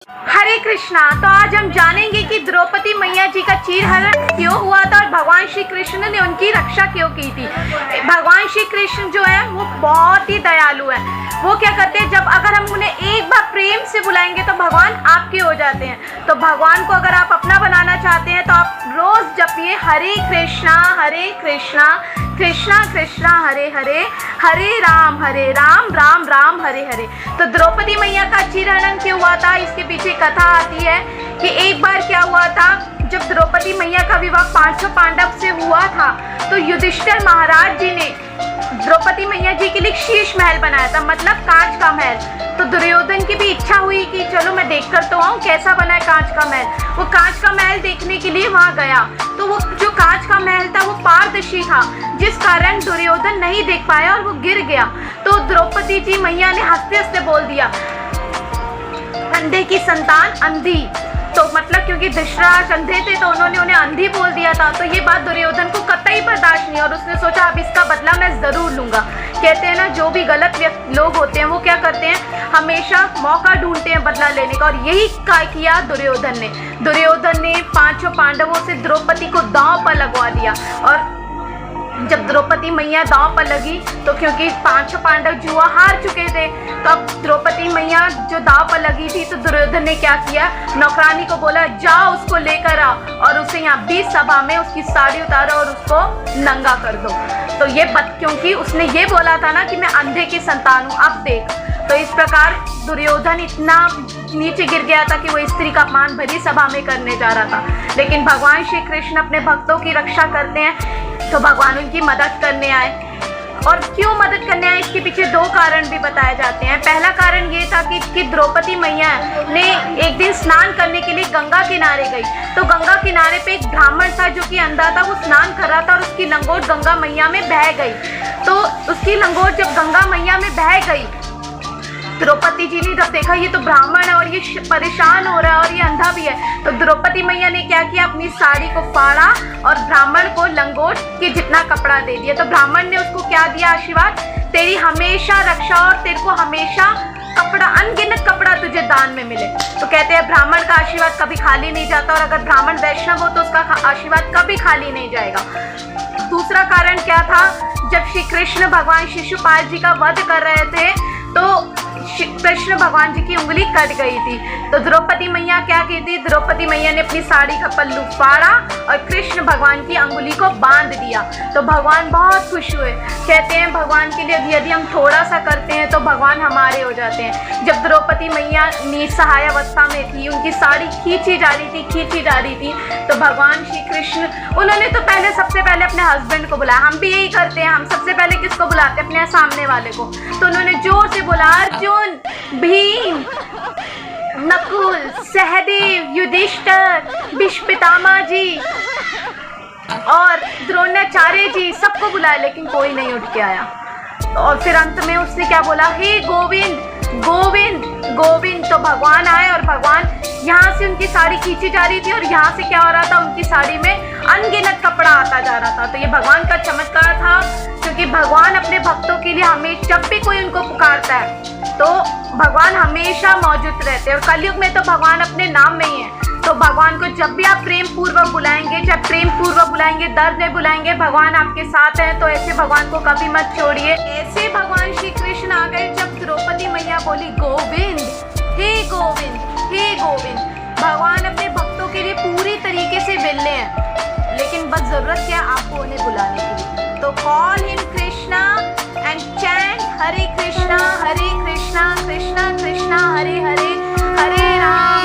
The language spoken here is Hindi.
हरे कृष्णा। तो आज हम जानेंगे कि द्रौपदी मैया जी का चीरहरण क्यों हुआ था और भगवान श्री कृष्ण ने उनकी रक्षा क्यों की थी। भगवान श्री कृष्ण जो है वो बहुत ही दयालु है। वो क्या करते हैं, जब अगर हम उन्हें एक बार प्रेम से बुलाएंगे तो भगवान आपके हो जाते हैं। तो भगवान को अगर आप अपना बनाना चाहते हैं तो आप रोज जपिए हरे कृष्णा कृष्णा कृष्णा हरे हरे, हरे राम राम राम हरे हरे। तो द्रौपदी मैया का चीरहरण क्यों हुआ था, इसके पीछे कथा आती है कि एक बार क्या हुआ था, जब द्रौपदी मैया का विवाह पांचों पांडव से हुआ था तो युधिष्ठिर महाराज जी ने द्रौपदी मैया जी के लिए शीश महल बनाया था, मतलब कांच का महल। तो दुर्योधन की भी इच्छा हुई कि चलो मैं देख कर तो आऊँ कैसा बना है कांच का महल। वो कांच का महल देखने के लिए वहाँ गया तो वो जो कांच का महल था वो पारदर्शी था, जिस कारण दुर्योधन नहीं देख पाया और वो गिर गया। तो द्रौपदी जी मैया ने हंसते हंसते बोल दिया, अंधे की संतान अंधी। तो मतलब क्योंकि धृतराष्ट्र अंधे थे तो उन्होंने उन्हें अंधी बोल दिया था। तो ये बात दुर्योधन को कतई बर्दाश्त नहीं और उसने सोचा अब इसका बदला मैं जरूर लूंगा। कहते हैं ना, जो भी गलत लोग होते हैं वो क्या करते हैं, हमेशा मौका ढूंढते हैं बदला लेने का, और यही किया दुर्योधन ने। दुर्योधन ने पांचों पांडवों से द्रौपदी को दांव पर लगवा दिया। और जब द्रौपदी मैया दांव पर लगी तो क्योंकि पांचों पांडव जुआ हार चुके थे, तो अब द्रौपदी मैया जो दांव पर लगी थी तो दुर्योधन ने क्या किया, नौकरानी को बोला जाओ उसको लेकर आओ और उसे यहाँ बीच सभा में उसकी साड़ी उतारो और उसको नंगा कर दो। तो ये क्योंकि उसने ये बोला था ना कि मैं अंधे की संतान हूँ, अब देख। तो इस प्रकार दुर्योधन इतना नीचे गिर गया था कि वो स्त्री का अपमान भरी सभा में करने जा रहा था। लेकिन भगवान श्री कृष्ण अपने भक्तों की रक्षा करते हैं तो भगवान उनकी मदद करने आए। और क्यों मदद करने आए, इसके पीछे दो कारण भी बताए जाते हैं। पहला कारण ये था कि द्रौपदी मैया ने एक दिन स्नान करने के लिए गंगा किनारे गई। तो गंगा किनारे पे एक ब्राह्मण था जो कि अंधा था, वो स्नान कर रहा था और उसकी लंगोट गंगा मैया में बह गई। तो उसकी लंगोट जब गंगा मैया में बह गई, द्रौपदी जी ने जब देखा ये तो ब्राह्मण है और ये परेशान हो रहा है और ये अंधा भी है, तो द्रौपदी मैया ने क्या किया, अपनी साड़ी को फाड़ा और ब्राह्मण को लंगोट के जितना कपड़ा दे दिया। तो ब्राह्मण ने उसको क्या दिया, आशीर्वाद, तेरी हमेशा रक्षा और तेरे को हमेशा कपड़ा, अनगिनत कपड़ा तुझे दान में मिले। तो कहते हैं ब्राह्मण का आशीर्वाद कभी खाली नहीं जाता और अगर ब्राह्मण वैष्णव हो तो उसका आशीर्वाद कभी खाली नहीं जाएगा। दूसरा कारण क्या था, जब श्री कृष्ण भगवान शिशुपाल जी का वध कर रहे थे तो कृष्ण भगवान जी की उंगली कट गई थी। तो द्रौपदी मैया क्या की थी, द्रौपदी मैया ने अपनी साड़ी का पल्लू फाड़ा और कृष्ण भगवान की अंगुली को बांध दिया। तो भगवान बहुत खुश हुए। कहते हैं भगवान के लिए यदि हम थोड़ा सा करते हैं तो भगवान हमारे हो जाते हैं। जब द्रौपदी मैया निसहाय अवस्था में थी, उनकी साड़ी खींची जा रही थी, तो भगवान श्री कृष्ण उन्होंने तो सबसे पहले अपने हस्बैंड को बुलाया। हम भी यही करते हैं, हम सबसे पहले किसको बुलाते हैं, अपने सामने वाले को। तो उन्होंने जोर से बोला, अर्जुन, भीम, नकुल, सहदेव, युधिष्ठिर, भीष्म पितामह जी और द्रोणाचार्य जी, सबको बुलाया लेकिन कोई नहीं उठ के आया। और फिर अंत में उसने क्या बोला, हे गोविंद गोविंद गोविंद। तो भगवान आए और भगवान यहाँ से उनकी साड़ी खींची जा रही थी और यहाँ से क्या हो रहा था, उनकी साड़ी में अनगिनत कपड़ा आता जा रहा था। तो ये भगवान का चमत्कार था, क्योंकि भगवान अपने भक्तों के लिए हमेशा, जब भी कोई उनको पुकारता है तो भगवान हमेशा मौजूद रहते हैं। और कलयुग में तो भगवान अपने नाम में ही है। तो भगवान को जब भी आप प्रेम पूर्वक बुलाएंगे, चाहे प्रेम पूर्वक बुलाएंगे, दर्द में बुलाएंगे, भगवान आपके साथ हैं। तो ऐसे भगवान को कभी मत छोड़िए। ऐसे भगवान श्री कृष्ण आ गए जब द्रौपदी मैया बोली गोविंद, हे गोविंद, हे गोविंद। भगवान अपने भक्तों के लिए पूरी तरीके से विल्ले हैं, लेकिन बस जरूरत क्या है आपको उन्हें बुलाने के लिए। तो call him Krishna and chant Hare Krishna Krishna Krishna Hare Hare, Hare Ram